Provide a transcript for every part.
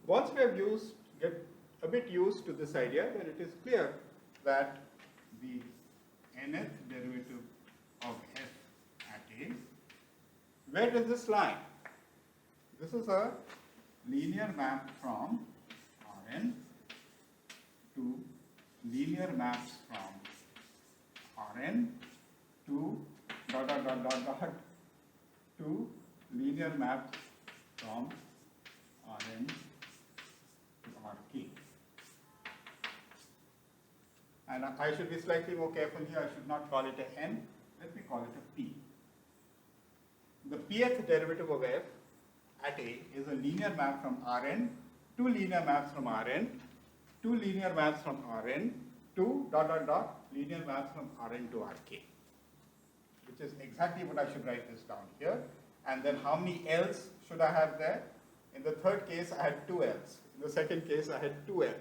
Once we have get a bit used to this idea, then it is clear that the nth derivative of f at a, where does this lie? This is a linear map from Rn to linear maps from Rn to dot dot dot dot dot to linear maps from Rn to Rk. And I should be slightly more careful here. I should not call it a n. Let me call it a p. The pth derivative of f at a is a linear map from Rn, two linear maps from Rn, two linear maps from Rn, two dot dot dot linear maps from Rn to Rk, which is exactly what I should write this down here. And then how many L's should I have there? In the third case, I had 2 L's. In the second case, I had 2 L's.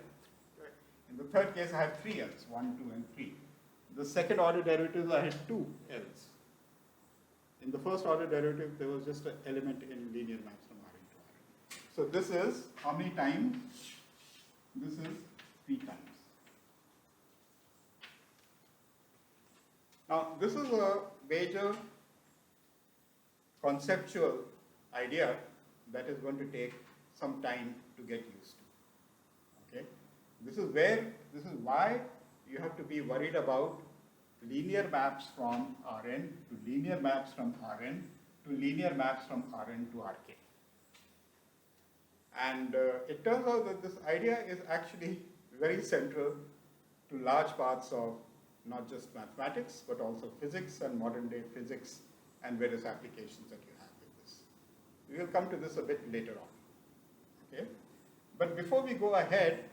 In the third case, I have 3 L's, 1, 2, and 3. In the second order derivatives, I had 2 L's. In the first order derivative, there was just an element in linear maps from Rn to Rn. So this is how many times? This is 3 times. Now, this is a major conceptual idea that is going to take some time to get used to. Okay? This is why you have to be worried about linear maps from Rn to linear maps from Rn to linear maps from Rn to Rk. And it turns out that this idea is actually very central to large parts of not just mathematics, but also physics and modern day physics and various applications that you have with this. We will come to this a bit later on. Okay? But before we go ahead,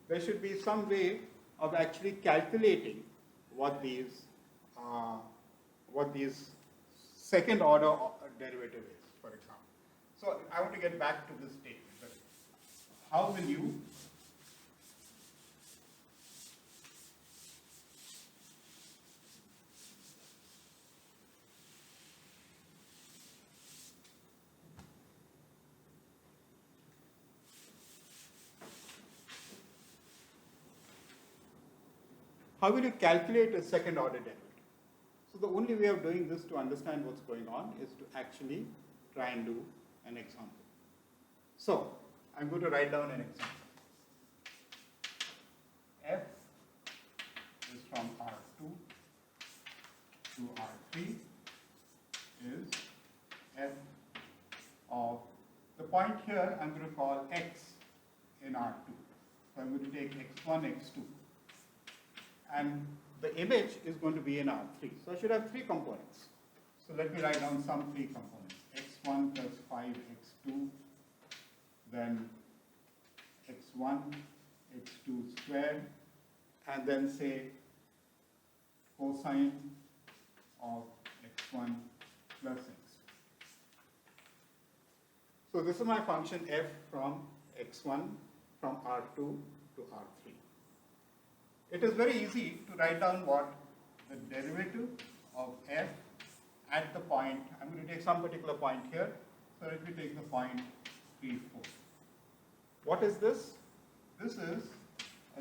there should be some way of actually calculating what these second order derivative is, for example. So I want to get back to this statement. How will you calculate a second order derivative? So the only way of doing this to understand what's going on is to actually try and do an example. So I'm going to write down an example. F is from R2 to R3 is f of, the point here I'm going to call x in R2. So I'm going to take x1, x2. And the image is going to be in R3. So I should have 3 components. So let me write down some 3 components. x1 plus 5x2, then x1, x2 squared, and then say cosine of x1 plus x2. So this is my function f from x1 from R2 to R3. It is very easy to write down what the derivative of f at the point, I'm going to take some particular point here, so let me take the point 3, 4. What is this? This is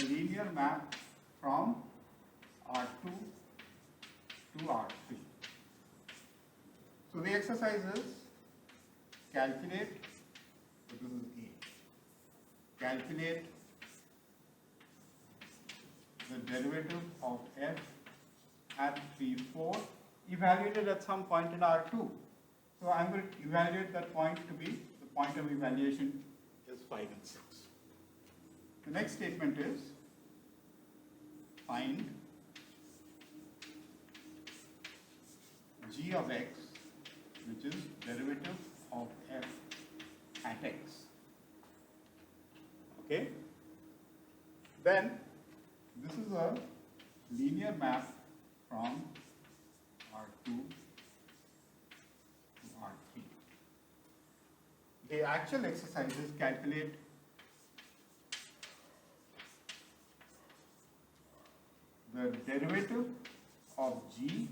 a linear map from R2 to R3. So the exercise is calculate, so this is A, calculate the derivative of f at 3, 4, evaluated at some point in R2. So I'm going to evaluate that point to be, the point of evaluation is 5 and 6. The next statement is find g of x, which is derivative of f at x. Okay? Then this is a linear map from R2 to R3. The actual exercise is calculate the derivative of g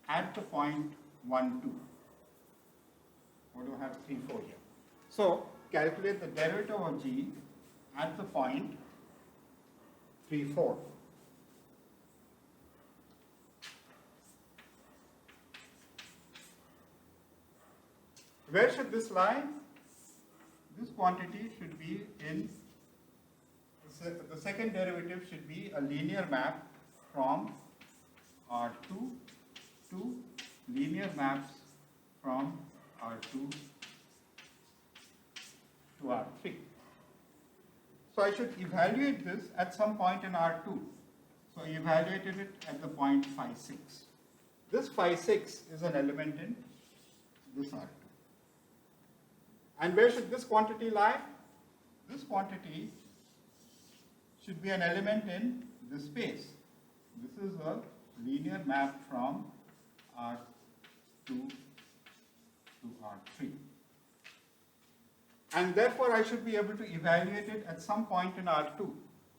at the point 1, 2. What do I have? 3, 4 here. So calculate the derivative of g at the point 3, 4. Where should this lie? This quantity should be in, the second derivative should be a linear map from R2 to linear maps from R2 to R3. So I should evaluate this at some point in R2. So I evaluated it at the point phi 6. This phi 6 is an element in this R2. And where should this quantity lie? This quantity should be an element in this space. This is a linear map from R2 to R3. And therefore I should be able to evaluate it at some point in R2.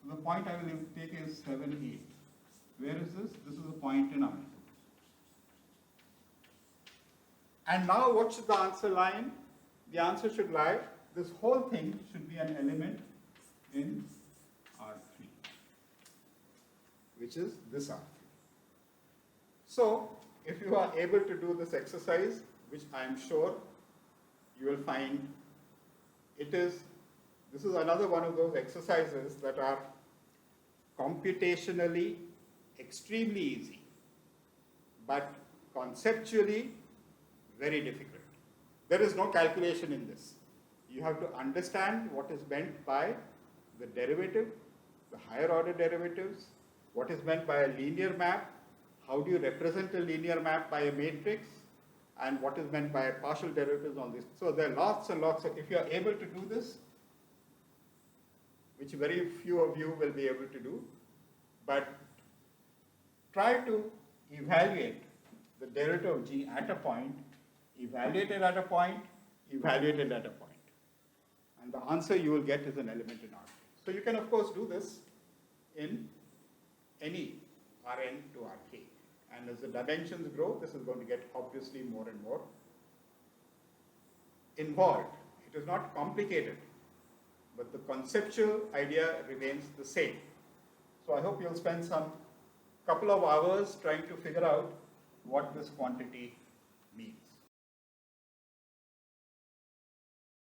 The point I will take is 7, 8. Where is this? This is a point in R2. And now what should the answer lie in? The answer should lie, this whole thing should be an element in R3, which is this R3. So, if you are able to do this exercise, which I am sure you will find this is another one of those exercises that are computationally extremely easy, but conceptually very difficult. There is no calculation in this. You have to understand what is meant by the derivative, the higher order derivatives, what is meant by a linear map, how do you represent a linear map by a matrix, and what is meant by partial derivatives on this. So there are lots and lots of, if you are able to do this, which very few of you will be able to do, but try to evaluate the derivative of g at a point, evaluate it at a point, evaluate it at a point. And the answer you will get is an element in R. So you can of course do this in any Rn to Rk. And as the dimensions grow, this is going to get obviously more and more involved. It is not complicated, but the conceptual idea remains the same. So I hope you'll spend some couple of hours trying to figure out what this quantity